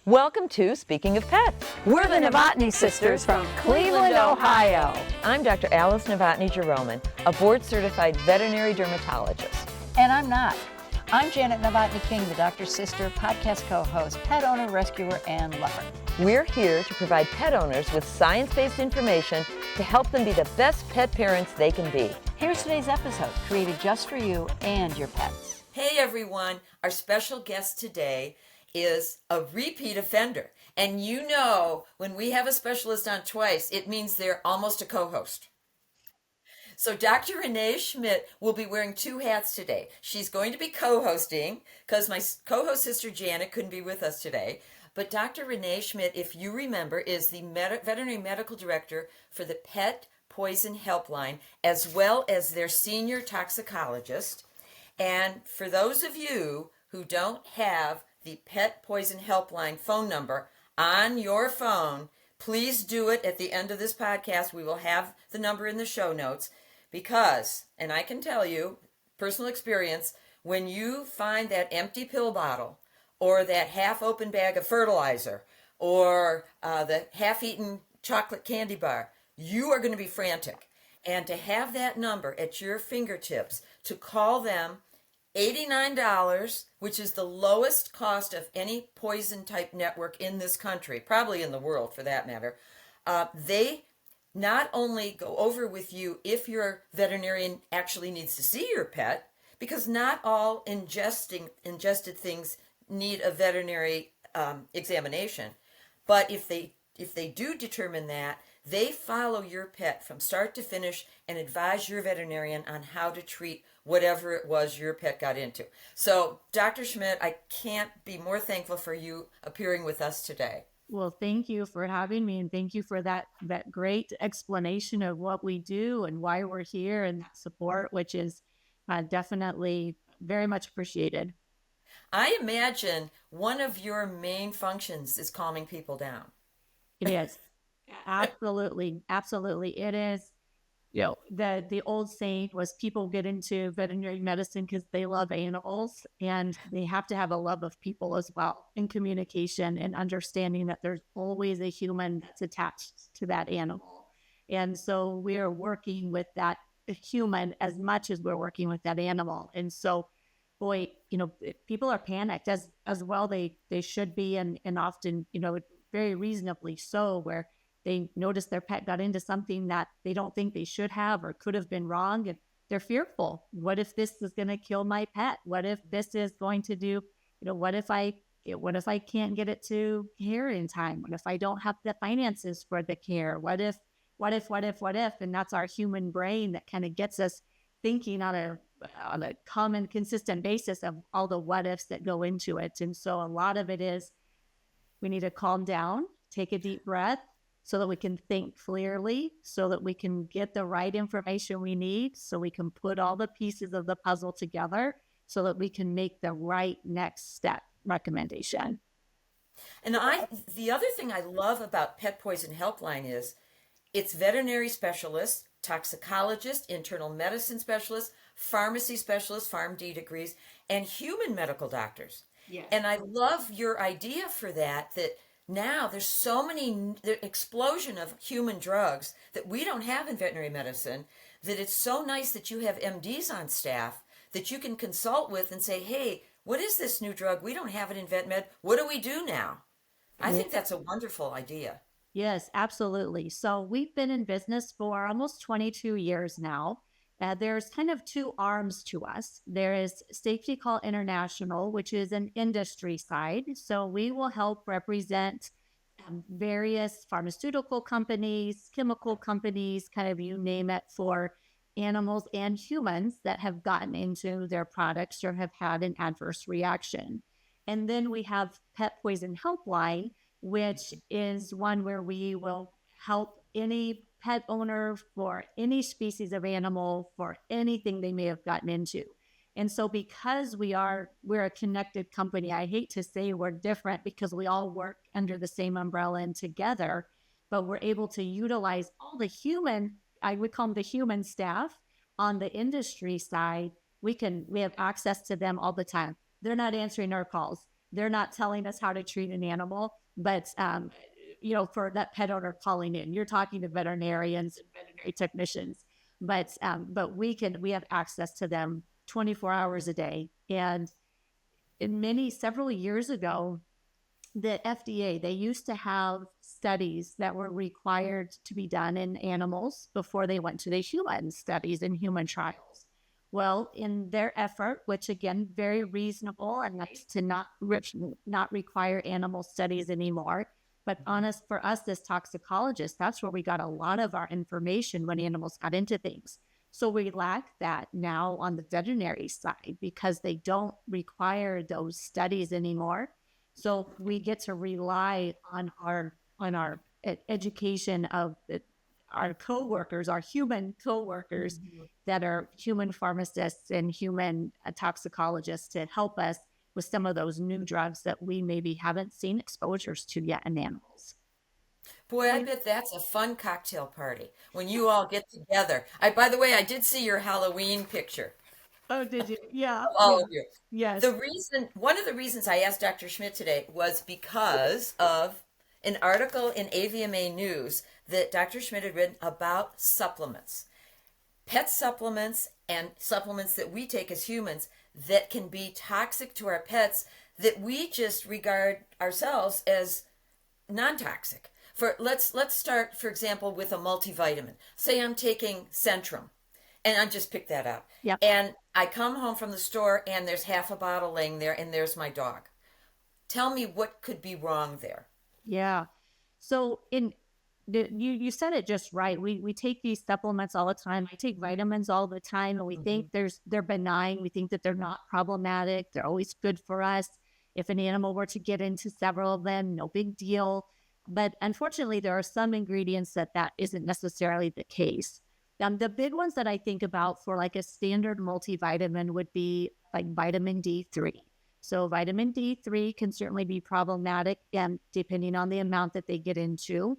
Welcome to Speaking of Pets. We're the Novotny sisters from Cleveland, Ohio. I'm Dr. Alice Novotny-Jeroman, a board-certified veterinary dermatologist. And I'm not. I'm Janet Novotny-King, the doctor's sister, podcast co-host, pet owner, rescuer, and lover. We're here to provide pet owners with science-based information to help them be the best pet parents they can be. Here's today's episode, created just for you and your pets. Hey everyone, our special guest today is a repeat offender. And you know, when we have a specialist on twice, it means they're almost a co-host. So Dr. Renee Schmid will be wearing two hats today. She's going to be co-hosting because my co-host sister Janet couldn't be with us today. But Dr. Renee Schmid, if you remember, is the veterinary medical director for the Pet Poison Helpline, as well as their senior toxicologist. And for those of you who don't have the Pet Poison Helpline phone number on your phone, please do it at the end of this podcast. We will have the number in the show notes because, and I can tell you, personal experience, when you find that empty pill bottle or that half-open bag of fertilizer or the half-eaten chocolate candy bar, you are going to be frantic. And to have that number at your fingertips, to call them, $89, which is the lowest cost of any poison type network in this country, probably in the world for that matter. They not only go over with you if your veterinarian actually needs to see your pet, because not all ingested things need a veterinary examination, but if they do determine that, they follow your pet from start to finish and advise your veterinarian on how to treat whatever it was your pet got into. So, Dr. Schmid, I can't be more thankful for you appearing with us today. Well, thank you for having me, and thank you for that great explanation of what we do and why we're here and that support, which is definitely very much appreciated. I imagine one of your main functions is calming people down. It is. Absolutely. Absolutely. It is. You know, the old saying was people get into veterinary medicine because they love animals, and they have to have a love of people as well, in communication and understanding that there's always a human that's attached to that animal. And so we're working with that human as much as we're working with that animal. And so, boy, you know, people are panicked as well. They should be, and often, you know, very reasonably so, where they notice their pet got into something that they don't think they should have or could have been wrong, and they're fearful. What if this is going to kill my pet? What if this is going to do, you know, what if I can't get it to care in time? What if I don't have the finances for the care? What if? And that's our human brain that kind of gets us thinking on a common, consistent basis of all the what ifs that go into it. And so a lot of it is we need to calm down, take a deep breath, so that we can think clearly, so that we can get the right information we need, so we can put all the pieces of the puzzle together, so that we can make the right next step recommendation. And the other thing I love about Pet Poison Helpline is it's veterinary specialists, toxicologists, internal medicine specialists, pharmacy specialists, PharmD degrees, and human medical doctors. Yeah. And I love your idea for that now there's so many, the explosion of human drugs that we don't have in veterinary medicine, that it's so nice that you have MDs on staff that you can consult with and say, hey, what is this new drug? We don't have it in vet med. What do we do now? I think that's a wonderful idea. Yes, absolutely. So we've been in business for almost 22 years now. There's kind of two arms to us. There is Safety Call International, which is an industry side. So we will help represent various pharmaceutical companies, chemical companies, kind of you name it, for animals and humans that have gotten into their products or have had an adverse reaction. And then we have Pet Poison Helpline, which is one where we will help any pet owner for any species of animal for anything they may have gotten into. And so because we're a connected company, I hate to say we're different because we all work under the same umbrella and together, but we're able to utilize all the human, I would call them the human staff on the industry side. We have access to them all the time. They're not answering our calls. they're not telling us how to treat an animal, but for that pet owner calling in, you're talking to veterinarians and veterinary technicians, but we have access to them 24 hours a day. And several years ago, the FDA, they used to have studies that were required to be done in animals before they went to the human studies and human trials. Well, in their effort, which again, very reasonable and nice to not require animal studies anymore, but for us as toxicologists, that's where we got a lot of our information when animals got into things. So we lack that now on the veterinary side because they don't require those studies anymore. So we get to rely on our education of our coworkers, our human coworkers that are human pharmacists and human toxicologists to help us with some of those new drugs that we maybe haven't seen exposures to yet in animals. Boy, I bet that's a fun cocktail party when you all get together. By the way, I did see your Halloween picture. Oh, did you? Yeah. All of you. Yes. One of the reasons I asked Dr. Schmid today was because of an article in AVMA News that Dr. Schmid had written about supplements, pet supplements and supplements that we take as humans that can be toxic to our pets that we just regard ourselves as non-toxic. Let's start, for example, with a multivitamin. Say I'm taking Centrum. And I just picked that up. Yep. And I come home from the store and there's half a bottle laying there and there's my dog. Tell me what could be wrong there. Yeah. So you said it just right. We take these supplements all the time. I take vitamins all the time, and we think they're benign. We think that they're not problematic. They're always good for us. If an animal were to get into several of them, no big deal. But unfortunately, there are some ingredients that isn't necessarily the case. The big ones that I think about for like a standard multivitamin would be like vitamin D3. So vitamin D3 can certainly be problematic, depending on the amount that they get into.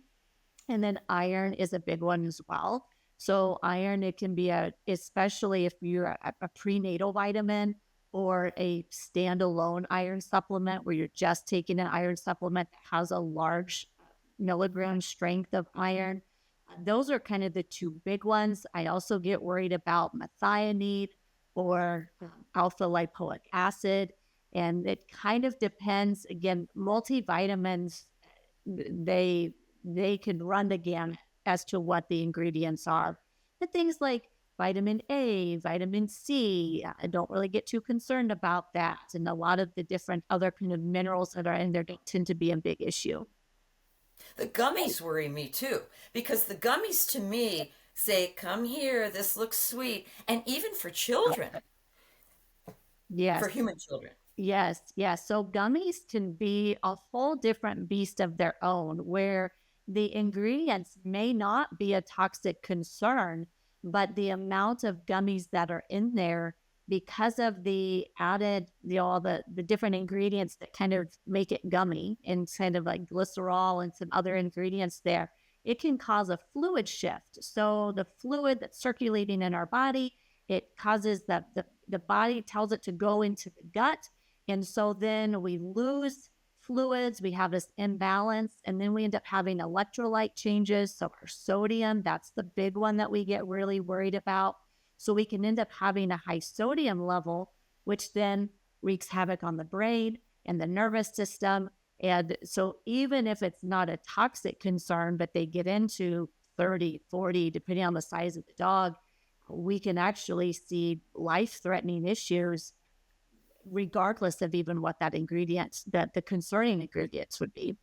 And then iron is a big one as well. So iron, it can be especially if you're a prenatal vitamin or a standalone iron supplement where you're just taking an iron supplement that has a large milligram strength of iron. Those are kind of the two big ones. I also get worried about methionine or alpha-lipoic acid. And it kind of depends. Again, multivitamins, they can run the gamut as to what the ingredients are. But things like vitamin A, vitamin C, I don't really get too concerned about that. And a lot of the different other kind of minerals that are in there don't tend to be a big issue. The gummies worry me too, because the gummies to me say, come here, this looks sweet. And even for children. Yes. For human children. Yes. So gummies can be a whole different beast of their own, where the ingredients may not be a toxic concern, but the amount of gummies that are in there, because of the added, all the different ingredients that kind of make it gummy, and kind of like glycerol and some other ingredients there, it can cause a fluid shift. So the fluid that's circulating in our body, it causes that the body tells it to go into the gut. And so then we lose fluids, we have this imbalance, and then we end up having electrolyte changes. So our sodium, that's the big one that we get really worried about. So we can end up having a high sodium level, which then wreaks havoc on the brain and the nervous system. And so even if it's not a toxic concern, but they get into 30, 40, depending on the size of the dog, we can actually see life-threatening issues regardless of even what that ingredient, that the concerning ingredients would be.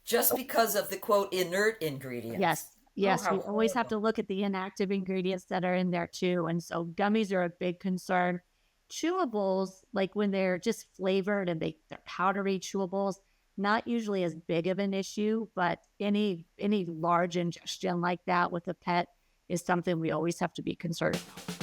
Just because of the, quote, inert ingredients. Yes, we always have to look at the inactive ingredients that are in there too. And so gummies are a big concern. Chewables, like when they're just flavored and they're powdery chewables, not usually as big of an issue, but any large ingestion like that with a pet is something we always have to be concerned about.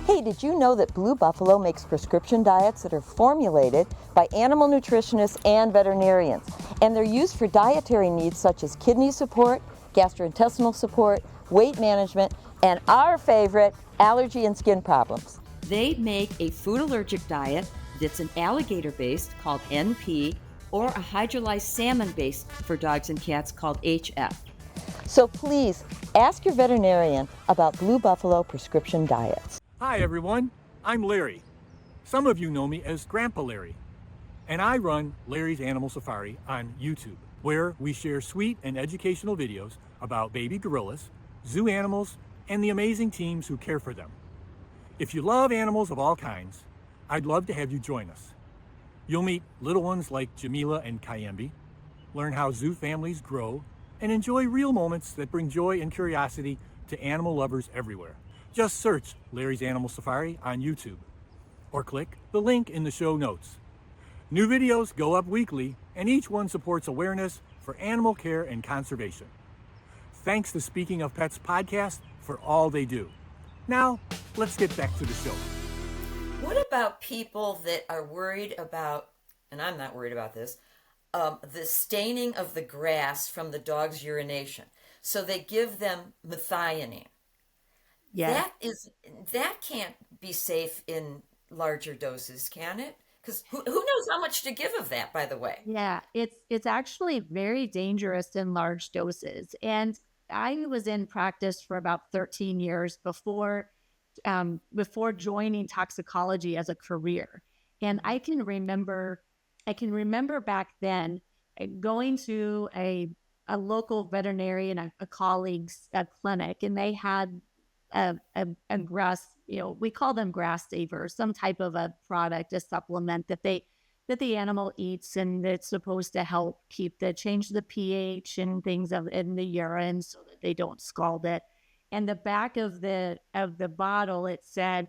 Hey, did you know that Blue Buffalo makes prescription diets that are formulated by animal nutritionists and veterinarians? And they're used for dietary needs such as kidney support, gastrointestinal support, weight management, and our favorite, allergy and skin problems. They make a food allergic diet that's an alligator-based called NP, or a hydrolyzed salmon-based for dogs and cats called HF. So please ask your veterinarian about Blue Buffalo prescription diets. Hi everyone, I'm Larry. Some of you know me as Grandpa Larry, and I run Larry's Animal Safari on YouTube, where we share sweet and educational videos about baby gorillas, zoo animals, and the amazing teams who care for them. If you love animals of all kinds, I'd love to have you join us. You'll meet little ones like Jamila and Kayembe, learn how zoo families grow, and enjoy real moments that bring joy and curiosity to animal lovers everywhere. Just search Larry's Animal Safari on YouTube, or click the link in the show notes. New videos go up weekly, and each one supports awareness for animal care and conservation. Thanks to Speaking of Pets podcast for all they do. Now, let's get back to the show. What about people that are worried about, and I'm not worried about this, the staining of the grass from the dog's urination? So they give them methionine. Yeah. That can't be safe in larger doses, can it? Because who knows how much to give of that, by the way? Yeah, it's actually very dangerous in large doses. And I was in practice for about 13 years before joining toxicology as a career. And I can remember back then going to a local veterinarian, a colleague's clinic, and they had a grass, we call them grass savers, some type of a product, a supplement that the animal eats, and it's supposed to help change the pH and things in the urine so that they don't scald it. And the back of the bottle, it said,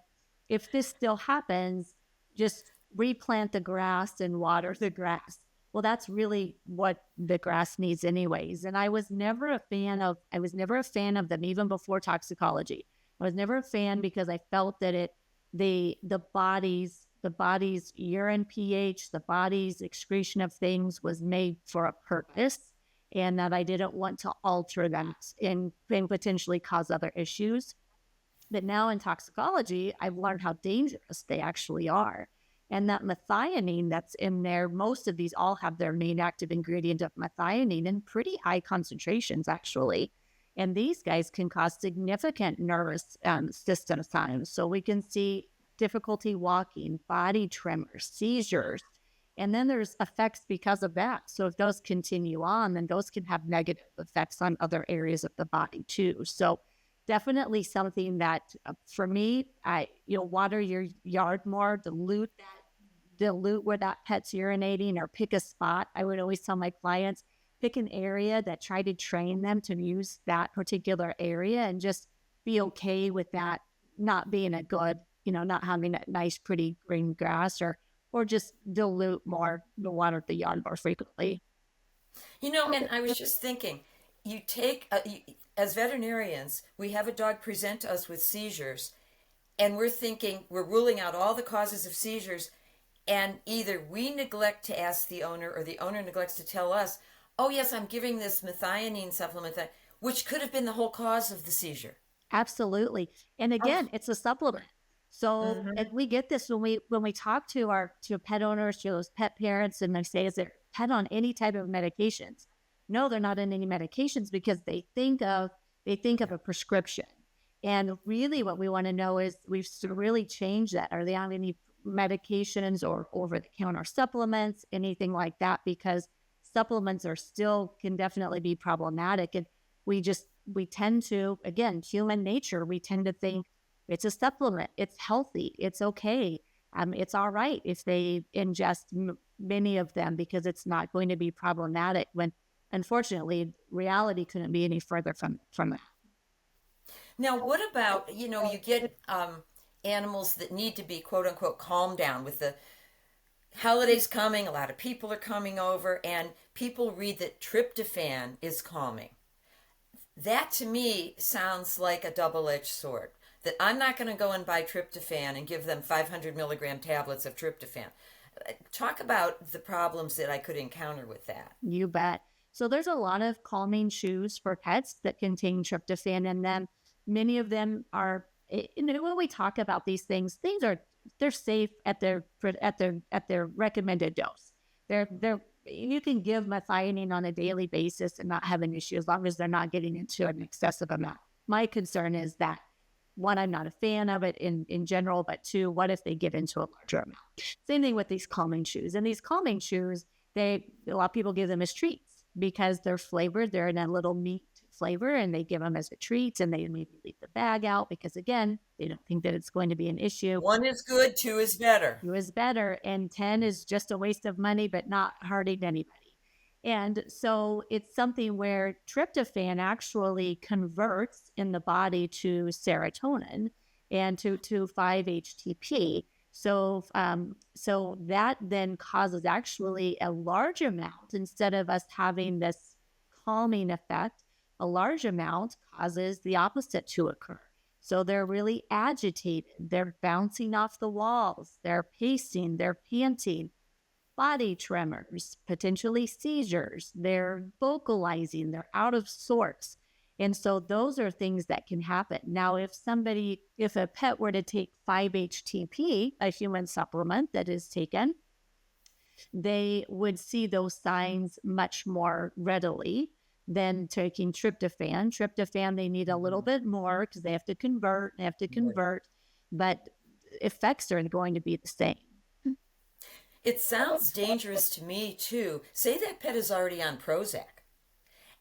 if this still happens, just replant the grass and water the grass. Well, that's really what the grass needs anyways. And I was never a fan of them, even before toxicology. I was never a fan because I felt that the body's urine pH, the body's excretion of things was made for a purpose, and that I didn't want to alter that and potentially cause other issues. But now in toxicology, I've learned how dangerous they actually are. And that methionine that's in there, most of these all have their main active ingredient of methionine in pretty high concentrations, actually. And these guys can cause significant nervous system signs. So we can see difficulty walking, body tremors, seizures. And then there's effects because of that. So if those continue on, then those can have negative effects on other areas of the body too. So definitely something that for me, water your yard more, dilute where that pet's urinating, or pick a spot. I would always tell my clients, pick an area that try to train them to use that particular area, and just be okay with that not being a good, not having that nice, pretty green grass, or just dilute more the water at the yard more frequently. And I was just thinking, you take, as veterinarians, we have a dog present to us with seizures, and we're ruling out all the causes of seizures, and either we neglect to ask the owner, or the owner neglects to tell us, oh yes, I'm giving this methionine supplement, which could have been the whole cause of the seizure. Absolutely. And again, it's a supplement. So and we get this when we talk to pet owners, to those pet parents, and they say, is their pet on any type of medications? No, they're not on any medications, because they think of a prescription. And really what we want to know is, we've really changed that. Are they on any medications or over-the-counter supplements, anything like that? Because supplements can definitely be problematic. And we tend to, again, human nature, we tend to think it's a supplement, it's healthy, it's okay. It's all right if they ingest many of them, because it's not going to be problematic, when unfortunately reality couldn't be any further from that. Now, what about, you get animals that need to be quote unquote calmed down with the holidays coming, a lot of people are coming over, and people read that tryptophan is calming. That to me sounds like a double-edged sword. That I'm not going to go and buy tryptophan and give them 500 milligram tablets of tryptophan. Talk about the problems that I could encounter with that. You bet. So there's a lot of calming chews for pets that contain tryptophan in them. Many of them are, when we talk about these things are they're safe at their recommended dose. You can give methionine on a daily basis and not have an issue as long as they're not getting into an excessive amount. My concern is that, one, I'm not a fan of it in general, but two, what if they get into a larger amount? Same thing with these calming chews. And these calming chews, a lot of people give them as treats because they're flavored. They're in a little meat flavor, and they give them as a treat, and they maybe leave the bag out because, again, they don't think that it's going to be an issue. 1 is good, 2 is better. 2 is better, and 10 is just a waste of money, but not hurting anybody. And so it's something where tryptophan actually converts in the body to serotonin and to 5-HTP. So that then causes actually a large amount, instead of us having this calming effect, a large amount causes the opposite to occur. So they're really agitated. They're bouncing off the walls. They're pacing. They're panting. Body tremors, potentially seizures. They're vocalizing. They're out of sorts. And so those are things that can happen. Now, if a pet were to take 5-HTP, a human supplement that is taken, they would see those signs much more readily than taking tryptophan. Tryptophan, they need a little bit more because they have to convert, but effects are going to be the same. It sounds dangerous to me, too. Say that pet is already on Prozac.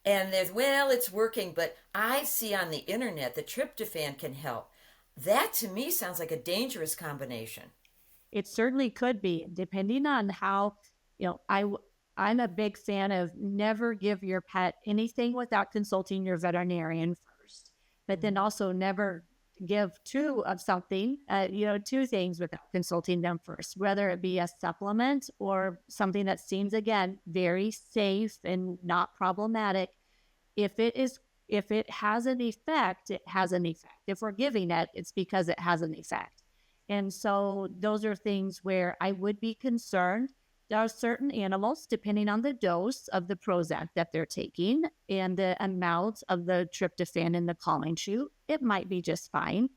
And there's, well, it's working, but I see on the internet that tryptophan can help. That, to me, sounds like a dangerous combination. It certainly could be, depending on how, I'm a big fan of never give your pet anything without consulting your veterinarian first, but then also never give two things without consulting them first, whether it be a supplement or something that seems, again, very safe and not problematic. If it has an effect, it has an effect. If we're giving it, it's because it has an effect. And so those are things where I would be concerned. There are certain animals, depending on the dose of the Prozac that they're taking and the amount of the tryptophan in the calming chew, it might be just fine.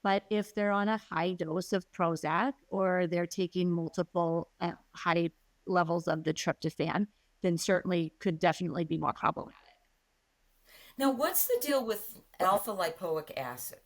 But if they're on a high dose of Prozac or they're taking multiple high levels of the tryptophan, then certainly could definitely be more problematic. Now, what's the deal with alpha-lipoic acid?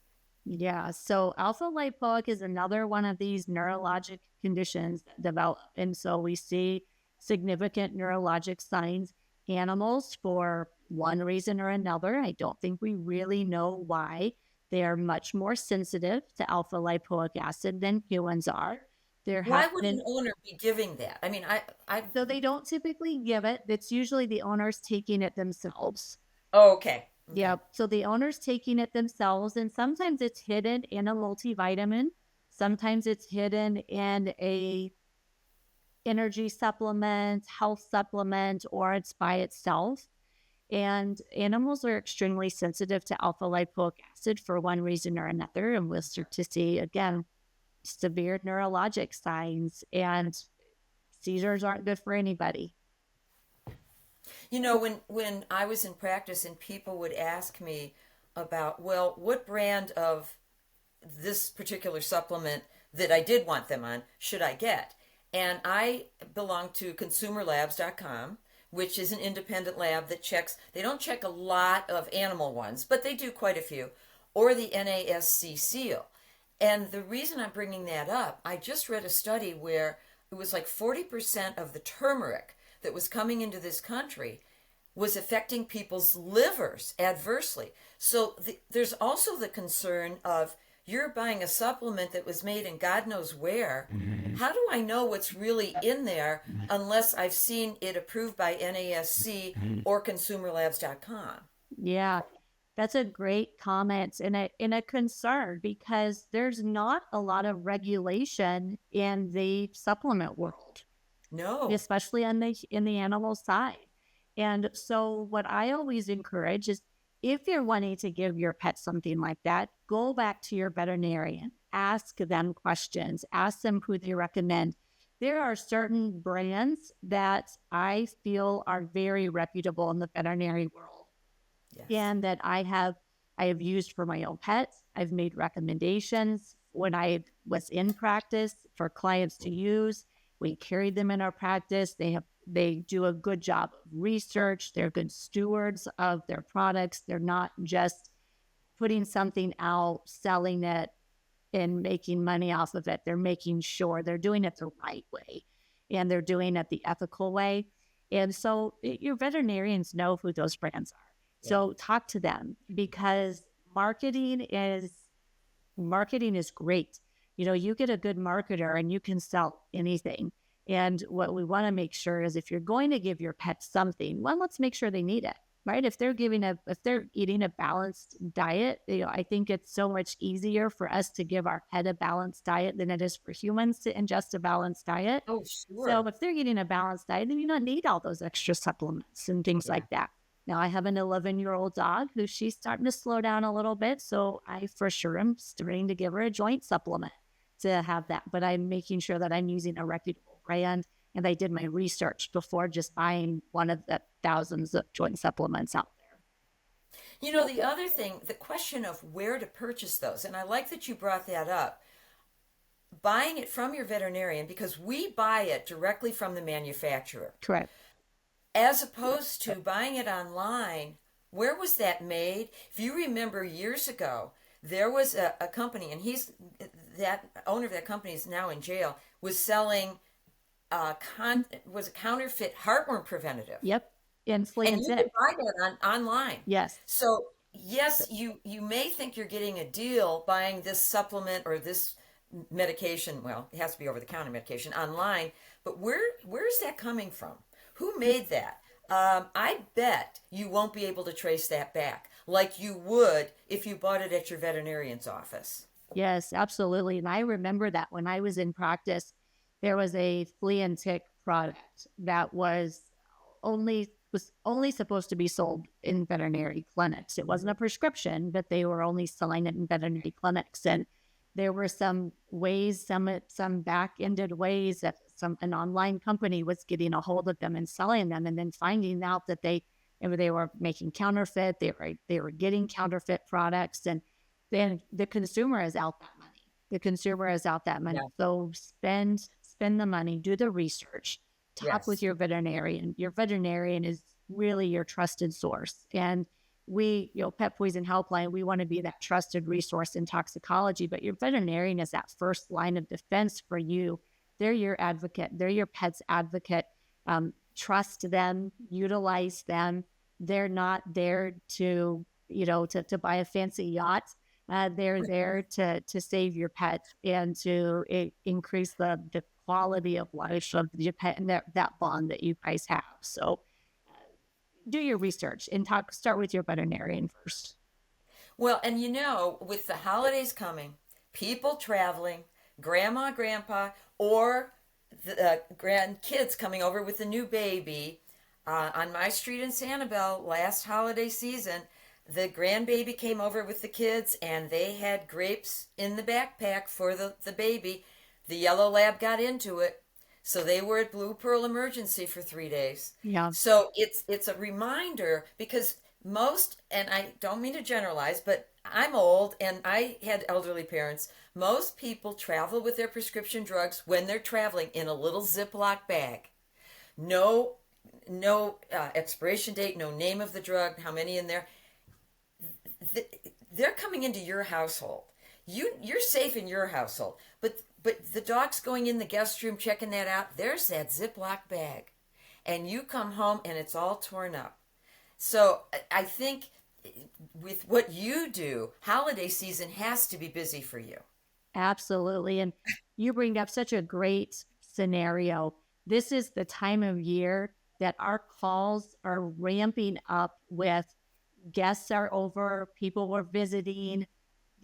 Yeah, so alpha-lipoic is another one of these neurologic conditions that develop. And so we see significant neurologic signs. Animals, for one reason or another, I don't think we really know why, they are much more sensitive to alpha-lipoic acid than humans are. Why would an owner be giving that? I mean, So they don't typically give it. It's usually the owners taking it themselves. Oh, okay. Yep. So the owner's taking it themselves, and sometimes it's hidden in a multivitamin. Sometimes it's hidden in a energy supplement, health supplement, or it's by itself. And animals are extremely sensitive to alpha-lipoic acid for one reason or another. And we'll start to see, again, severe neurologic signs, and seizures aren't good for anybody. When I was in practice and people would ask me about, well, what brand of this particular supplement that I did want them on should I get? And I belong to consumerlabs.com, which is an independent lab that they don't check a lot of animal ones, but they do quite a few, or the NASC seal. And the reason I'm bringing that up, I just read a study where it was like 40% of the turmeric that was coming into this country was affecting people's livers adversely. So there's also the concern of, you're buying a supplement that was made in God knows where. How do I know what's really in there unless I've seen it approved by NASC or consumerlabs.com? Yeah, that's a great comment and a concern, because there's not a lot of regulation in the supplement world. No. Especially in the animal side. And so what I always encourage is, if you're wanting to give your pet something like that, go back to your veterinarian, ask them questions, ask them who they recommend. There are certain brands that I feel are very reputable in the veterinary world. Yes. And that I have used for my own pets. I've made recommendations when I was in practice for clients to use. We carried them in our practice. They do a good job of research. They're good stewards of their products. They're not just putting something out, selling it, and making money off of it. They're making sure they're doing it the right way, and they're doing it the ethical way. And so your veterinarians know who those brands are. Yeah. So talk to them, because marketing is great. You get a good marketer and you can sell anything. And what we want to make sure is, if you're going to give your pet something, well, let's make sure they need it, right? If they're eating a balanced diet, I think it's so much easier for us to give our pet a balanced diet than it is for humans to ingest a balanced diet. Oh, sure. So if they're getting a balanced diet, then you don't need all those extra supplements and things like that. Now, I have an 11-year-old dog who she's starting to slow down a little bit. So I for sure am starting to give her a joint supplement to have that. But I'm making sure that I'm using a reputable brand. And I did my research before just buying one of the thousands of joint supplements out there. The other thing, the question of where to purchase those, and I like that you brought that up. Buying it from your veterinarian, because we buy it directly from the manufacturer. Correct. As opposed to buying it online. Where was that made? If you remember years ago, there was a company, and that owner of that company is now in jail, was selling was a counterfeit heartworm preventative. Yep. And you can buy that online. Yes. So yes, you may think you're getting a deal buying this supplement or this medication. Well, it has to be over-the-counter medication online. But where is that coming from? Who made that? I bet you won't be able to trace that back like you would if you bought it at your veterinarian's office. Yes, absolutely. And I remember that when I was in practice, there was a flea and tick product that was only supposed to be sold in veterinary clinics. It wasn't a prescription, but they were only selling it in veterinary clinics. And there were some ways, some back-ended ways that an online company was getting a hold of them and selling them, and then finding out that they were making counterfeit. They were getting counterfeit products, and then the consumer is out that money. Yeah. So spend the money, do the research, talk with your veterinarian. Your veterinarian is really your trusted source. And we, Pet Poison Helpline, we want to be that trusted resource in toxicology, but your veterinarian is that first line of defense for you. They're your advocate. They're your pet's advocate. Trust them, utilize them. They're not there to buy a fancy yacht. They're there to save your pet and to increase the quality of life of your pet and that bond that you guys have. So do your research and start with your veterinarian first. Well, and with the holidays coming, people traveling, grandma, grandpa, or the grandkids coming over with a new baby. On my street in Sanibel last holiday season, the grandbaby came over with the kids, and they had grapes in the backpack for the baby. The yellow lab got into it, so they were at Blue Pearl Emergency for 3 days. Yeah. So it's a reminder, because most, and I don't mean to generalize, but I'm old and I had elderly parents. Most people travel with their prescription drugs when they're traveling in a little Ziploc bag. No expiration date, no name of the drug, how many in there. They're coming into your household. You're safe in your household, but the dog's going in the guest room, checking that out. There's that Ziploc bag, and you come home and it's all torn up. So I think with what you do, holiday season has to be busy for you. Absolutely. And you bring up such a great scenario. This is the time of year that our calls are ramping up with guests are over, people were visiting.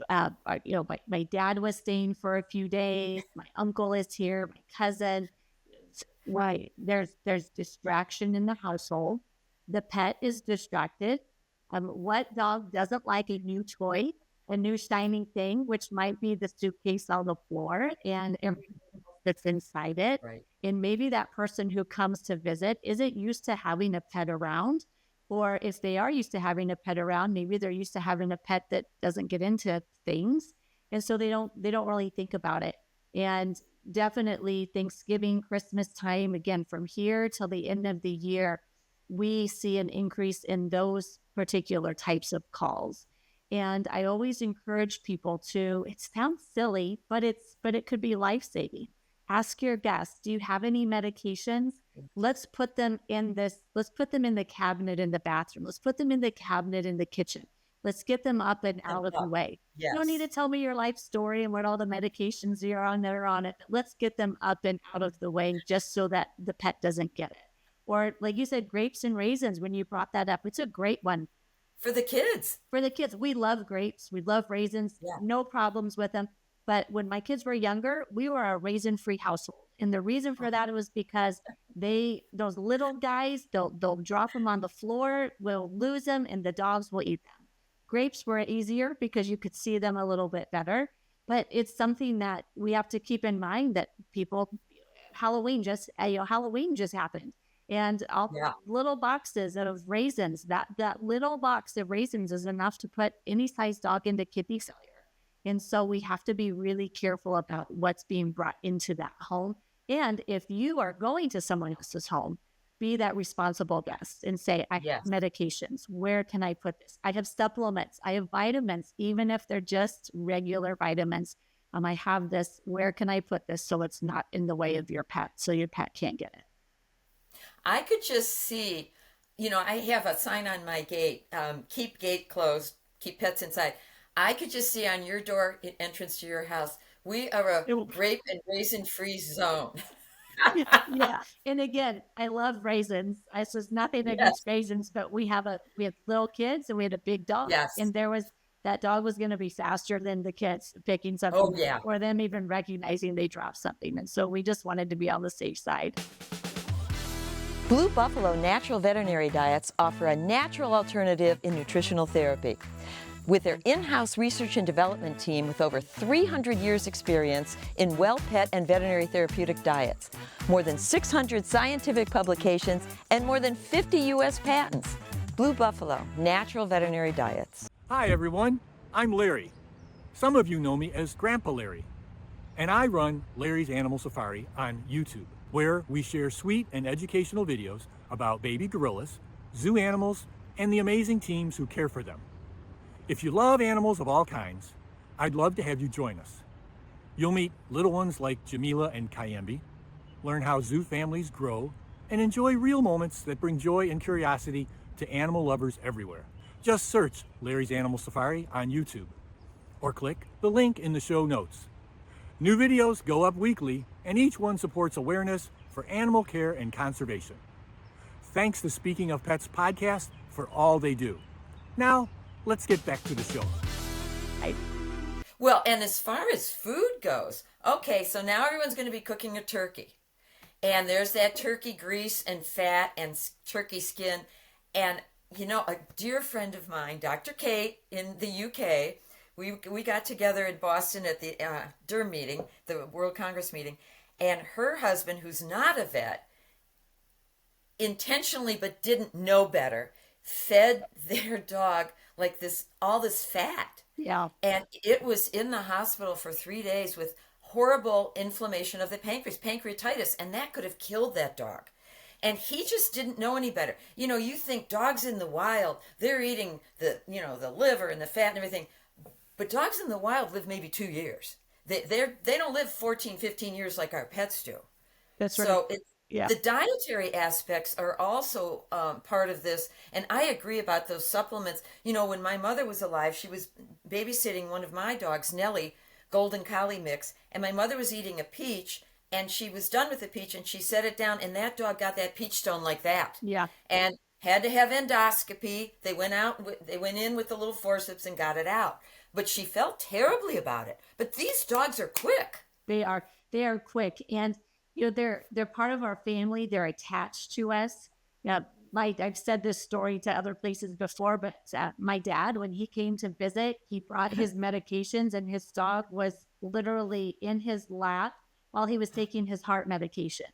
My dad was staying for a few days. My uncle is here, my cousin. Right. There's distraction in the household. The pet is distracted. What dog doesn't like a new toy, a new shiny thing, which might be the suitcase on the floor and everything that's inside it. Right. And maybe that person who comes to visit isn't used to having a pet around. Or if they are used to having a pet around, maybe they're used to having a pet that doesn't get into things. And so they don't really think about it. And definitely Thanksgiving, Christmas time, again, from here till the end of the year, we see an increase in those particular types of calls. And I always encourage people to, it sounds silly, but it could be life-saving. Ask your guests, do you have any medications? Let's put them in the cabinet in the bathroom. Let's put them in the cabinet in the kitchen. Let's get them up and out of the way. Yes. You don't need to tell me your life story and what all the medications you're on that are on it. Let's get them up and out of the way just so that the pet doesn't get it. Or like you said, grapes and raisins, when you brought that up, it's a great one. For the kids. For the kids, we love grapes. We love raisins. Yeah. No problems with them. But when my kids were younger, we were a raisin-free household. And the reason for that was because those little guys, they'll drop them on the floor, we'll lose them, and the dogs will eat them. Grapes were easier because you could see them a little bit better. But it's something that we have to keep in mind that Halloween just happened. And little boxes of raisins, that little box of raisins is enough to put any size dog into kidney failure. And so we have to be really careful about what's being brought into that home. And if you are going to someone else's home, be that responsible guest and say, I have medications. Where can I put this? I have supplements. I have vitamins, even if they're just regular vitamins. I have this. Where can I put this so it's not in the way of your pet, so your pet can't get it? I could just see, I have a sign on my gate, keep gate closed, keep pets inside. I could just see on your door entrance to your house, we are a grape and raisin free zone. Yeah. And again, I love raisins. It's just nothing against raisins, but we have little kids and we had a big dog. Yes. And that dog was going to be faster than the kids picking something or them even recognizing they dropped something. And so we just wanted to be on the safe side. Blue Buffalo Natural Veterinary Diets offer a natural alternative in nutritional therapy. With their in-house research and development team with over 300 years experience in well, pet, and veterinary therapeutic diets, more than 600 scientific publications, and more than 50 U.S. patents. Blue Buffalo Natural Veterinary Diets. Hi everyone, I'm Larry. Some of you know me as Grandpa Larry, and I run Larry's Animal Safari on YouTube, where we share sweet and educational videos about baby gorillas, zoo animals, and the amazing teams who care for them. If you love animals of all kinds, I'd love to have you join us. You'll meet little ones like Jamila and Kayembe, learn how zoo families grow, and enjoy real moments that bring joy and curiosity to animal lovers everywhere. Just search Larry's Animal Safari on YouTube, or click the link in the show notes. New videos go up weekly, and each one supports awareness for animal care and conservation. Thanks to Speaking of Pets podcast for all they do. Now, let's get back to the show. Well, and as far as food goes, okay, so now everyone's going to be cooking a turkey. And there's that turkey grease and fat and turkey skin. And, a dear friend of mine, Dr. Kate in the UK, we got together in Boston at the DERM meeting, the World Congress meeting, and her husband, who's not a vet, intentionally but didn't know better, fed their dog like all this fat. Yeah. And it was in the hospital for 3 days with horrible inflammation of the pancreas, pancreatitis, and that could have killed that dog. And he just didn't know any better. You think dogs in the wild, they're eating the liver and the fat and everything. But dogs in the wild live maybe 2 years. They don't live 14, 15 years like our pets do. That's right. So the dietary aspects are also part of this. And I agree about those supplements. When my mother was alive, she was babysitting one of my dogs, Nellie, Golden Collie mix. And my mother was eating a peach, and she was done with the peach, and she set it down, and that dog got that peach stone like that. Yeah. And had to have endoscopy. They went in with the little forceps and got it out. But she felt terribly about it. But these dogs are quick. They are quick. And they're part of our family. They're attached to us. I've said this story to other places before, but my dad, when he came to visit, he brought his medications, and his dog was literally in his lap while he was taking his heart medication.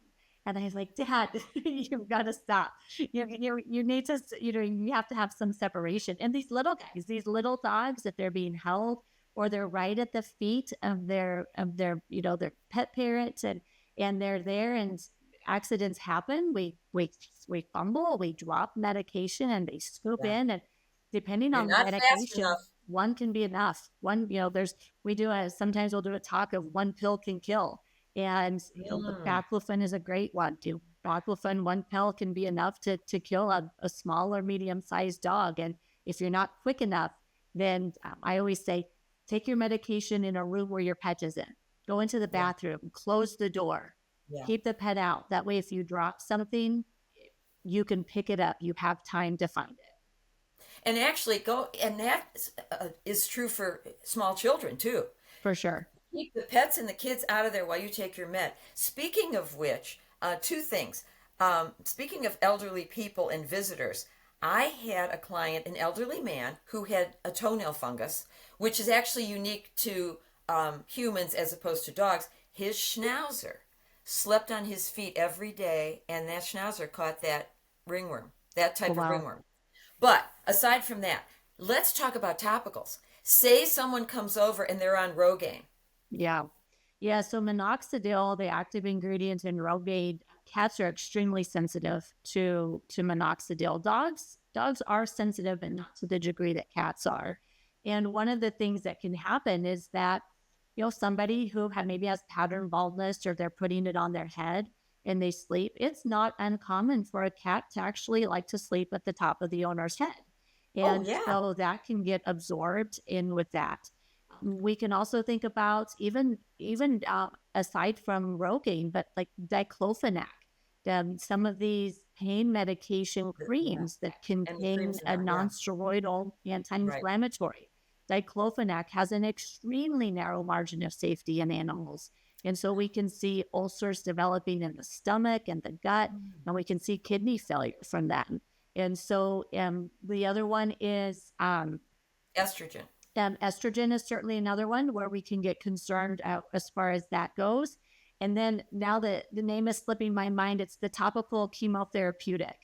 And I was like, Dad, you've got to stop. You need to, you have to have some separation. And these little guys, these little dogs, if they're being held or they're right at the feet of their their pet parents, and they're there, and accidents happen. We fumble, we drop medication, and they scoop in, and depending You're on the not fast medication, enough. one can be enough. One, sometimes we'll do a talk of one pill can kill. And the baclofen is a great one. Baclofen, one pill can be enough to kill a small or medium-sized dog. And if you're not quick enough, then I always say, take your medication in a room where your pet is in. Go into the bathroom, close the door, keep the pet out. That way, if you drop something, you can pick it up. You have time to find it. And actually and that is true for small children too. For sure. Keep the pets and the kids out of there while you take your med. Speaking of which, two things. Speaking of elderly people and visitors, I had a client, an elderly man, who had a toenail fungus, which is actually unique to humans as opposed to dogs. His schnauzer slept on his feet every day, and that schnauzer caught that ringworm, that type of ringworm. But aside from that, let's talk about topicals. Say someone comes over and they're on Rogaine. Yeah. So minoxidil, the active ingredient in Rogaine, cats are extremely sensitive to minoxidil. Dogs are sensitive, but not to the degree that cats are. And one of the things that can happen is that, somebody who maybe has pattern baldness, or they're putting it on their head and they sleep, it's not uncommon for a cat to actually like to sleep at the top of the owner's head. And so that can get absorbed in with that. We can also think about even aside from Rogaine, but like diclofenac, some of these pain medication creams that contain a non-steroidal anti-inflammatory. Diclofenac has an extremely narrow margin of safety in animals. And so we can see ulcers developing in the stomach and the gut, and we can see kidney failure from that. And so the other one is estrogen. Estrogen is certainly another one where we can get concerned as far as that goes. And then now the name is slipping my mind, it's the topical chemotherapeutic.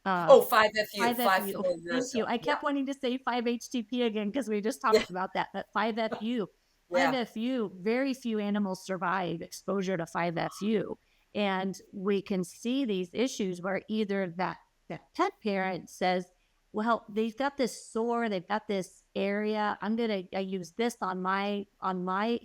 5-FU. 5-FU. Thank you. I kept wanting to say 5-HTP again because we just talked about that, but 5-FU. 5-FU, very few animals survive exposure to 5-FU. And we can see these issues where either that pet parent says, well, they've got this sore, they've got this area, I use this on my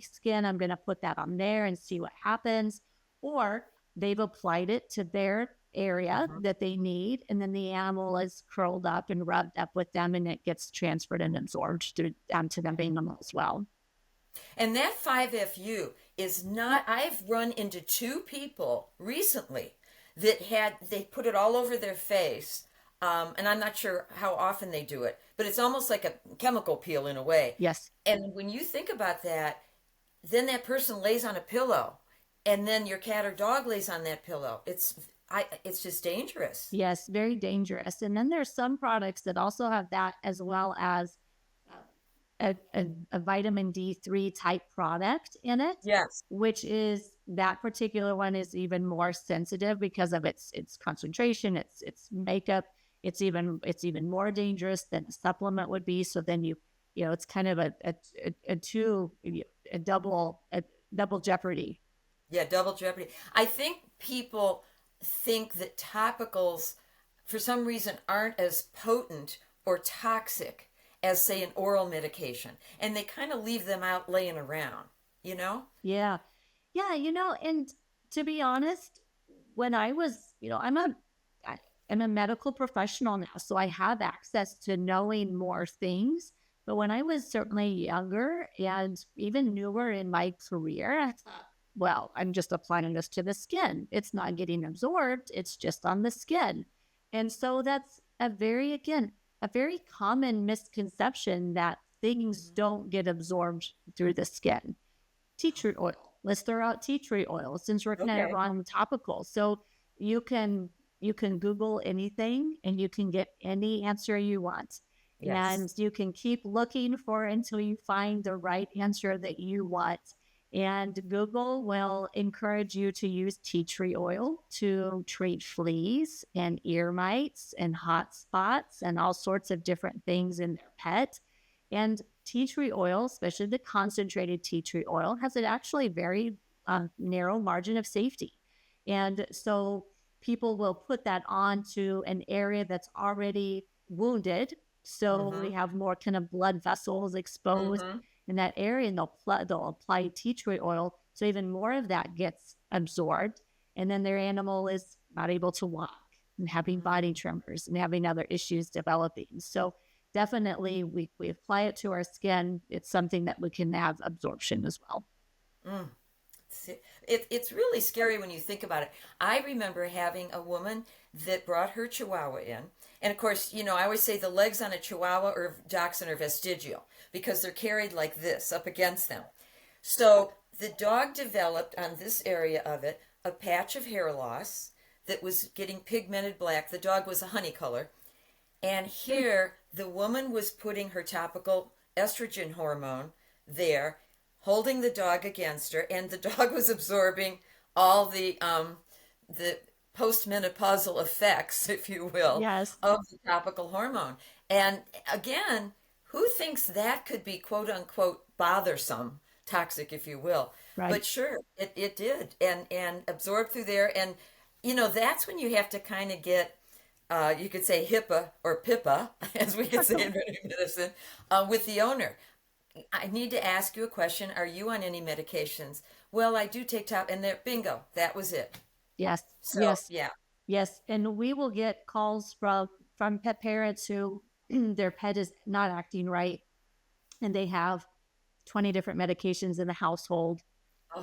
skin, I'm going to put that on there and see what happens. Or they've applied it to their area that they need, and then the animal is curled up and rubbed up with them, and it gets transferred and absorbed to the animal as well. And that 5-FU is not, I've run into 2 people recently that they put it all over their face. And I'm not sure how often they do it, but it's almost like a chemical peel in a way. Yes. And when you think about that, then that person lays on a pillow, and then your cat or dog lays on that pillow. It's just dangerous. Yes, very dangerous. And then there's some products that also have that, as well as a vitamin D3 type product in it. Yes. Which is, that particular one is even more sensitive because of its concentration, its makeup. It's even more dangerous than a supplement would be. So then it's kind of a double jeopardy. Yeah, double jeopardy. I think people think that topicals, for some reason, aren't as potent or toxic as, say, an oral medication, and they kind of leave them out laying around. Yeah, and to be honest, when I was, I'm a medical professional now, so I have access to knowing more things. But when I was certainly younger and even newer in my career, I thought, well, I'm just applying this to the skin. It's not getting absorbed. It's just on the skin. And so that's a very common misconception, that things don't get absorbed through the skin. Tea tree oil. Let's throw out tea tree oil since we're kind of on topical. So you can Google anything and you can get any answer you want. Yes. And you can keep looking for until you find the right answer that you want. And Google will encourage you to use tea tree oil to treat fleas and ear mites and hot spots and all sorts of different things in their pet. And tea tree oil, especially the concentrated tea tree oil, has an actually very narrow margin of safety. And so people will put that onto an area that's already wounded. So we have more kind of blood vessels exposed in that area, and they'll apply tea tree oil. So even more of that gets absorbed. And then their animal is not able to walk and having body tremors and having other issues developing. So definitely we apply it to our skin. It's something that we can have absorption as well. It's really scary when you think about it. I remember having a woman that brought her Chihuahua in. And of course, you know, I always say the legs on a Chihuahua or Dachshund are vestigial because they're carried like this up against them. So the dog developed on this area of it a patch of hair loss that was getting pigmented black. The dog was a honey color. And here the woman was putting her topical estrogen hormone there, holding the dog against her, and the dog was absorbing all the postmenopausal effects, if you will, Yes. of the topical hormone. And again, who thinks that could be quote unquote bothersome, toxic, if you will? Right. But sure, it did, and absorbed through there. And you know, that's when you have to kind of get, you could say HIPAA or PIPA, as we could say in veterinary medicine, with the owner. I need to ask you a question. Are you on any medications? Well, I do take and there, bingo, that was it. Yes. So, yes. yeah. Yes. And we will get calls from pet parents who their pet is not acting right, and they have 20 different medications in the household,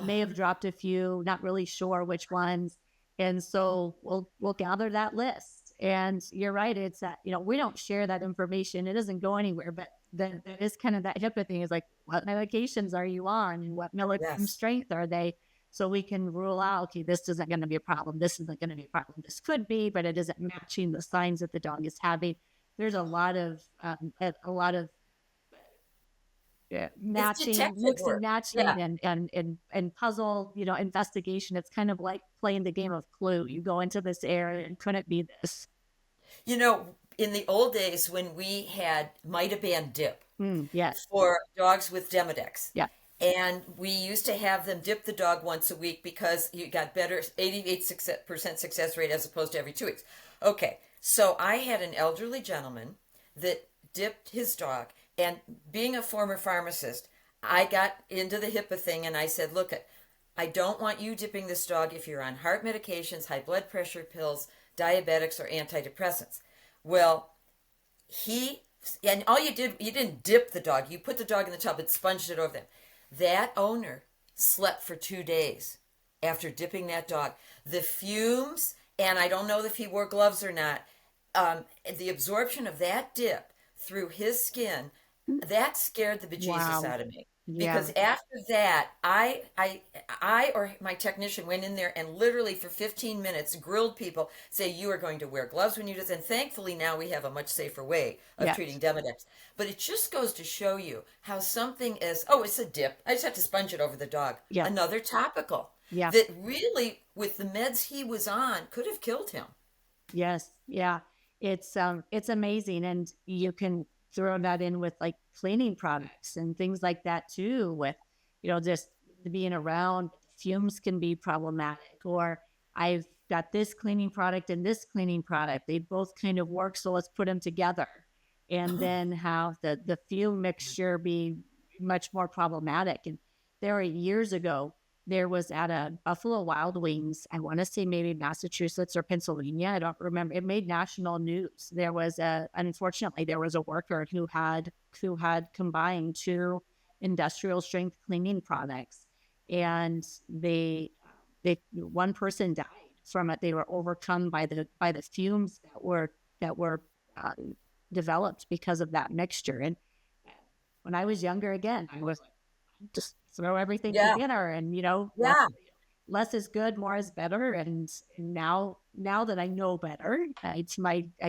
may have dropped a few, not really sure which ones. And so we'll gather that list. And you're right. It's that, you know, we don't share that information. It doesn't go anywhere, but that is kind of that HIPAA thing is like, what medications are you on? And what milligram strength are they? So we can rule out, okay, this isn't going to be a problem. This isn't going to be a problem. This could be, but it isn't matching the signs that the dog is having. There's a lot of matching, mix and matching, and puzzle, you know, investigation. It's kind of like playing the game of Clue. You go into this area and could it be this? You know, in the old days when we had Mitaban dip Yes. for dogs with Demodex. Yeah. And we used to have them dip the dog once a week because you got better 88% success rate as opposed to every 2 weeks. Okay, so I had an elderly gentleman that dipped his dog, and being a former pharmacist, I got into the HIPAA thing and I said, look, I don't want you dipping this dog if you're on heart medications, high blood pressure pills, diabetics, or antidepressants. Well, and all you didn't dip the dog. You put the dog in the tub and sponged it over them. That owner slept for 2 days after dipping that dog. The fumes, and I don't know if he wore gloves or not, the absorption of that dip through his skin, that scared the bejesus out of me. Because after that, I or my technician went in there and literally for 15 minutes grilled people, say you are going to wear gloves when you do this. And thankfully now we have a much safer way of treating Demodex. But it just goes to show you how something is, it's a dip. I just have to sponge it over the dog. Yeah. Another topical. Yeah. That really, with the meds he was on, could have killed him. Yes. Yeah. It's amazing. And you can throw that in with like cleaning products and things like that too, with, you know, just being around. Fumes can be problematic, or I've got this cleaning product and this cleaning product. They both kind of work. So let's put them together, and then have the fume mixture be much more problematic. And there were years ago, there was at a Buffalo Wild Wings, I want to say maybe Massachusetts or Pennsylvania. I don't remember. It made national news. There was unfortunately, there was a worker who had combined 2 industrial strength cleaning products, and one person died from it. They were overcome by the fumes that were developed because of that mixture. And when I was younger, again, I was just throw everything together, and less is good, more is better. And now that I know better, I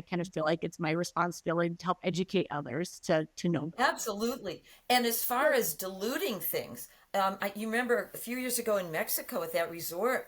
kind of feel like it's my responsibility to help educate others to know. Absolutely. And as far as diluting things, you remember a few years ago in Mexico at that resort,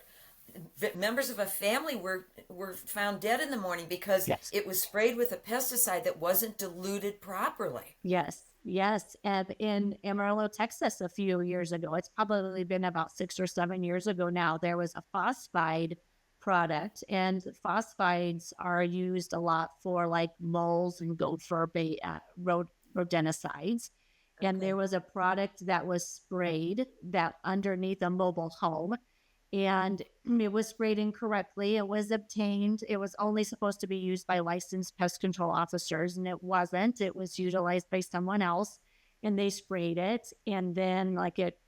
members of a family were found dead in the morning because it was sprayed with a pesticide that wasn't diluted properly. Yes. Yes, and in Amarillo, Texas, a few years ago, it's probably been about 6 or 7 years ago now, there was a phosphide product, and phosphides are used a lot for like moles and gopher rodenticides. And there Okay. was a product that was sprayed that underneath a mobile home, and it was sprayed incorrectly. It was obtained. It was only supposed to be used by licensed pest control officers, and it wasn't. It was utilized by someone else, and they sprayed it. And then, like, it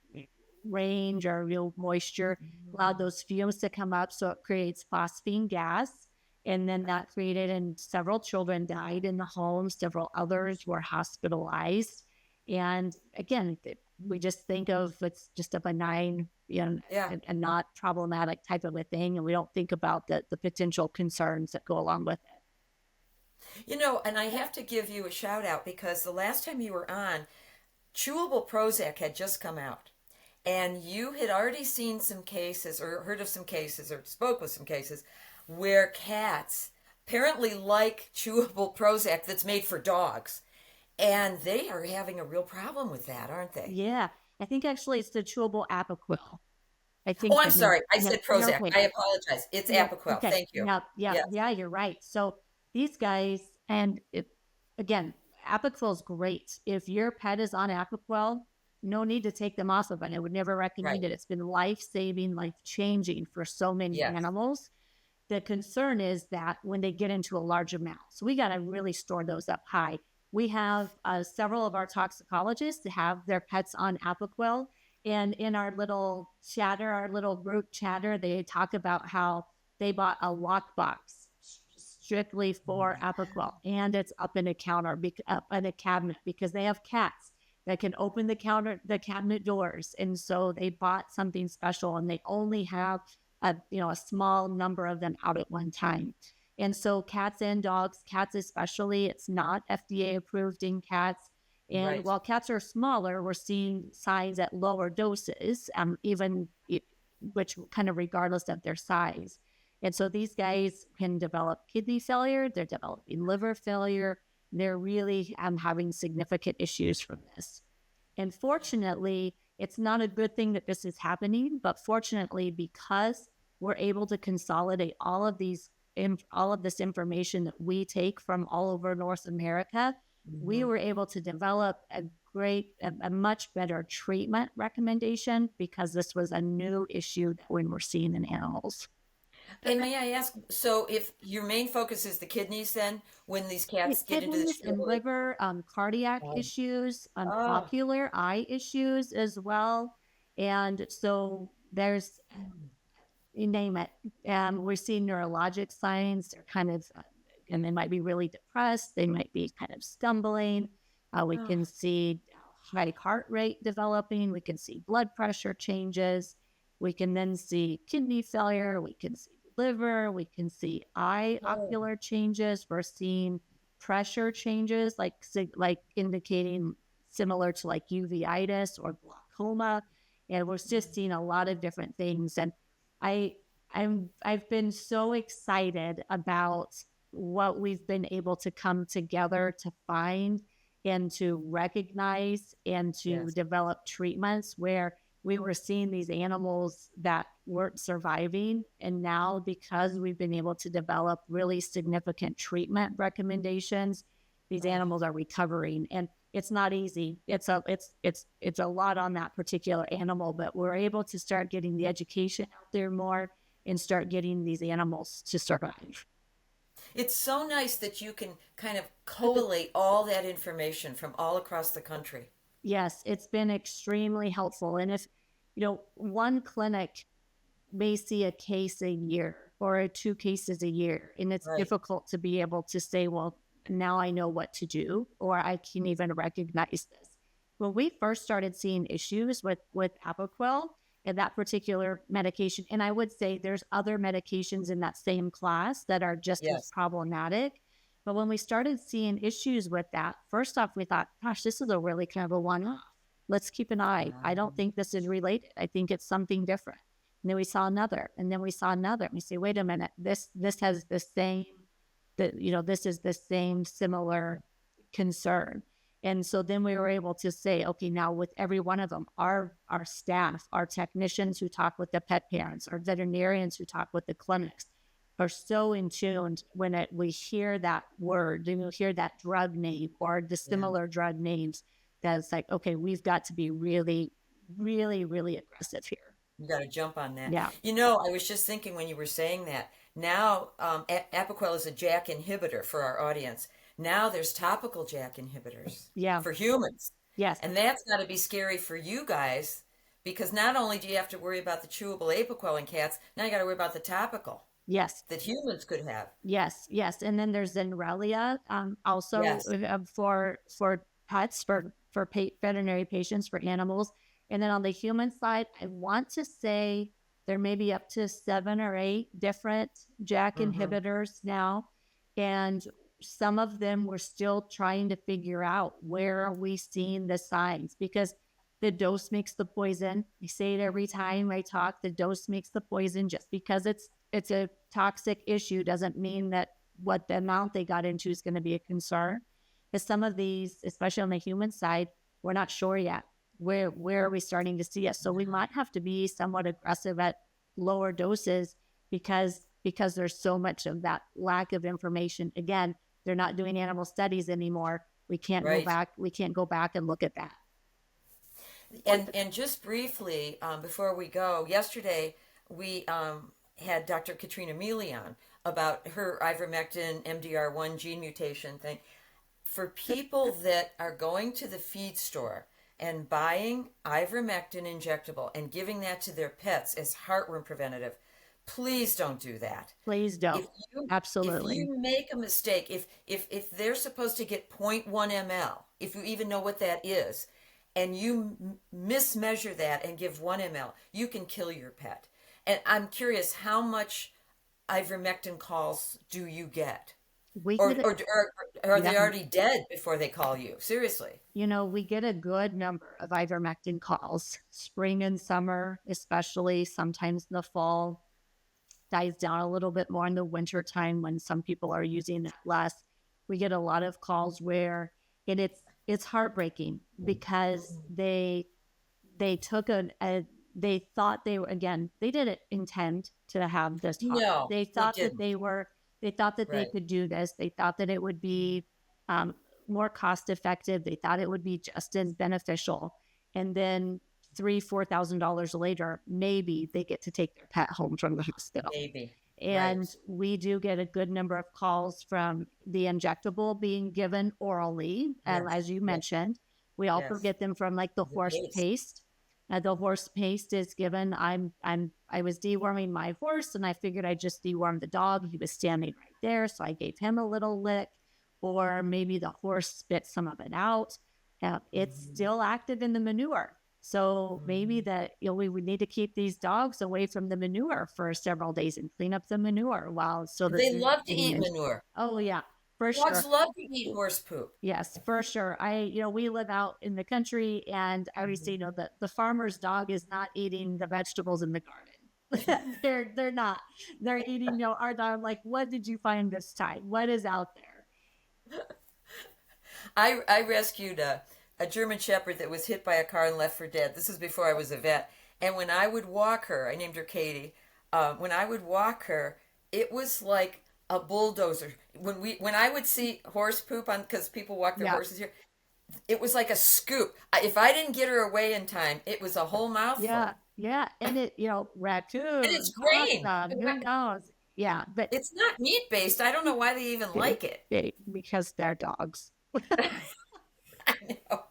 rained or real moisture allowed those fumes to come up, so it creates phosphine gas. And then that created, and several children died in the home. Several others were hospitalized. And again, we just think of it's just a benign, Yeah. and not problematic type of a thing, and we don't think about the potential concerns that go along with it. And I have to give you a shout out because the last time you were on, chewable Prozac had just come out. And you had already seen some cases or heard of some cases or spoke with some cases where cats apparently like chewable Prozac that's made for dogs. And they are having a real problem with that, aren't they? Yeah, I think actually it's the chewable Apoquel. I think. Oh, I'm sorry. I said you're Prozac. okay. I apologize. It's Yeah, Apoquel. okay. Thank you. Yeah, Yes. yeah, you're right. So these guys, and again, Apoquel is great. If your pet is on Apoquel, no need to take them off of it. I would never recommend Right. it. It's been life-saving, life-changing for so many Yes. animals. The concern is that when they get into a large amount, so we got to really store those up high. We have several of our toxicologists have their pets on Apoquel, and in our little chatter, our little group chatter, they talk about how they bought a lockbox strictly for Apoquel, and it's up in a counter, up in a cabinet, because they have cats that can open the cabinet doors, and so they bought something special, and they only have a small number of them out at one time. And so cats and dogs, cats especially, it's not FDA approved in cats. And Right. while cats are smaller, we're seeing signs at lower doses, which kind of regardless of their size. And so these guys can develop kidney failure, they're developing liver failure, they're really having significant issues from this. And fortunately, it's not a good thing that this is happening, but fortunately, because we're able to consolidate all of this information that we take from all over North America, we were able to develop a much better treatment recommendation because this was a new issue that we were seeing in animals. And may I ask, so if your main focus is the kidneys, then when these cats get into the Kidneys and chewable, liver, cardiac Oh. issues, Oh. ocular eye issues as well. And so there's, you name it. We're seeing neurologic signs. They're kind of, and they might be really depressed. They might be kind of stumbling. We Oh. can see high heart rate developing. We can see blood pressure changes. We can then see kidney failure. We can see liver. We can see eye Oh. ocular changes. We're seeing pressure changes, like indicating similar to like uveitis or glaucoma. And we're just seeing a lot of different things. And I've been so excited about what we've been able to come together to find and to recognize and to Yes. develop treatments where we were seeing these animals that weren't surviving. And now, because we've been able to develop really significant treatment recommendations, these animals are recovering. And it's not easy. It's a lot on that particular animal, but we're able to start getting the education out there more and start getting these animals to survive. It's so nice that you can kind of collate all that information from all across the country. Yes, it's been extremely helpful. And if, one clinic may see a case a year or 2 cases a year, and it's Right. difficult to be able to say, well, now I know what to do, or I can even recognize this. When we first started seeing issues with Apoquel and that particular medication, and I would say there's other medications in that same class that are just as Yes. problematic. But when we started seeing issues with that, first off, we thought, gosh, this is a really kind of a one-off. Let's keep an eye. I don't think this is related. I think it's something different. And then we saw another, and then we saw another. And we say, wait a minute, this has the same, this is the same similar concern. And so then we were able to say, okay, now with every one of them, our staff, our technicians who talk with the pet parents, our veterinarians who talk with the clinics are so in tune when we hear that word, and we hear that drug name or the similar drug names, that it's like, okay, we've got to be really, really, really aggressive here. You got to jump on that. Yeah. I was just thinking when you were saying that, now Apoquel is a JAK inhibitor for our audience. Now there's topical JAK inhibitors for humans. Yes. And that's got to be scary for you guys, because not only do you have to worry about the chewable Apoquel in cats, now you got to worry about the topical. Yes. That humans could have. Yes. And then there's Zenrelia, also for pets, for veterinary patients, for animals. And then on the human side, I want to say there may be up to 7 or 8 different JAK inhibitors now. And some of them we're still trying to figure out, where are we seeing the signs? Because the dose makes the poison. I say it every time I talk, the dose makes the poison. Just because it's a toxic issue doesn't mean that what the amount they got into is going to be a concern. Because some of these, especially on the human side, we're not sure yet. Where are we starting to see it? So we might have to be somewhat aggressive at lower doses because there's so much of that lack of information. Again, they're not doing animal studies anymore. We can't go back. We can't go back and look at that. And just briefly, before we go, yesterday we had Dr. Katrina Mealy on about her ivermectin MDR1 gene mutation thing. For people that are going to the feed store and buying ivermectin injectable and giving that to their pets as heartworm preventative, please don't do that. Please don't. Absolutely. If you make a mistake, if they're supposed to get 0.1 ml, if you even know what that is, and you mismeasure that and give 1 ml, you can kill your pet. And I'm curious, how much ivermectin calls do you get? Or are they already dead before they call you? Seriously. We get a good number of ivermectin calls, spring and summer, especially. Sometimes in the fall, dies down a little bit more in the winter time when some people are using it less. We get a lot of calls where it's heartbreaking because they took they thought they were, again, they didn't intend to have this harm. No, they thought that they could do this. They thought that it would be more cost effective. They thought it would be just as beneficial. And then $3,000-$4,000 later, maybe they get to take their pet home from the hospital. Maybe. And we do get a good number of calls from the injectable being given orally. And as you mentioned, we also get them from like the horse paste. The horse paste is given. I was deworming my horse and I figured I'd just deworm the dog. He was standing right there. So I gave him a little lick, or maybe the horse spit some of it out. It's still active in the manure. So maybe that we would need to keep these dogs away from the manure for several days and clean up the manure they love to eat manure. Oh yeah, for sure. Dogs love to eat horse poop. Yes, for sure. We live out in the country, and I always say, that the farmer's dog is not eating the vegetables in the garden. They're not. They're eating, our dog. Like, what did you find this time? What is out there? I rescued a German Shepherd that was hit by a car and left for dead. This is before I was a vet. And when I would walk her, I named her Katie. When I would walk her, it was like a bulldozer. When I would see horse poop because people walk their horses here, it was like a scoop. If I didn't get her away in time, it was a whole mouthful. Yeah. And raccoon. And it's grain. Who knows? Yeah, but it's not meat based. I don't know why they even like it. Because they're dogs. I know.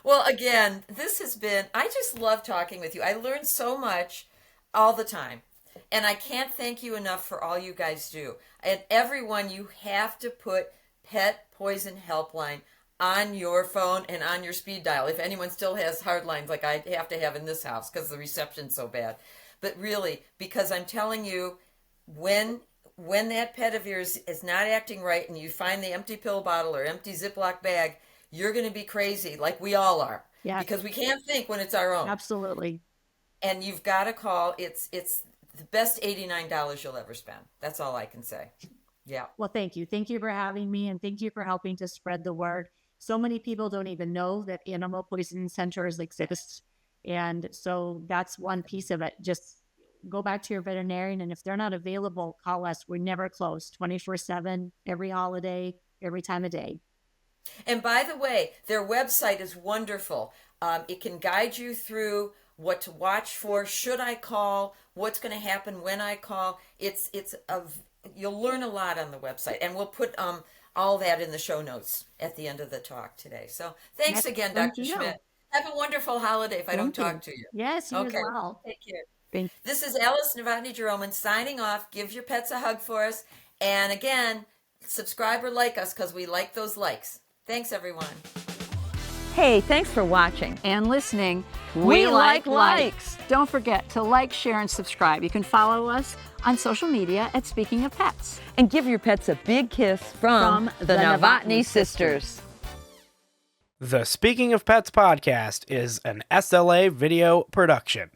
Well, again, I just love talking with you. I learn so much all the time. And I can't thank you enough for all you guys do. And everyone, you have to put Pet Poison Helpline on your phone and on your speed dial. If anyone still has hard lines like I have to have in this house because the reception's so bad. But really, because I'm telling you, when that pet of yours is not acting right and you find the empty pill bottle or empty Ziploc bag, you're going to be crazy like we all are. Yeah. Because we can't think when it's our own. Absolutely. And you've got to call. It's the best $89 you'll ever spend. That's all I can say. Yeah. Well, thank you. Thank you for having me, and thank you for helping to spread the word So many people don't even know that animal poisoning centers exist. And so that's one piece of it. Just go back to your veterinarian, and if they're not available, call us. We're never closed, 24/7, every holiday, every time of day. And by the way, their website is wonderful. It can guide you through what to watch for, should I call, what's going to happen when I call. You'll learn a lot on the website, and we'll put all that in the show notes at the end of the talk today. So thanks again, Dr. Schmid. Have a wonderful holiday if I don't talk to you. Yes, you as well. Take care. This is Alice Novotny-Jeroman signing off. Give your pets a hug for us. And again, subscribe or like us because we like those likes. Thanks, everyone. Hey, thanks for watching. And listening, We like likes. Don't forget to like, share, and subscribe. You can follow us on social media at Speaking of Pets. And give your pets a big kiss from the Novotny sisters. The Speaking of Pets podcast is an SLA video production.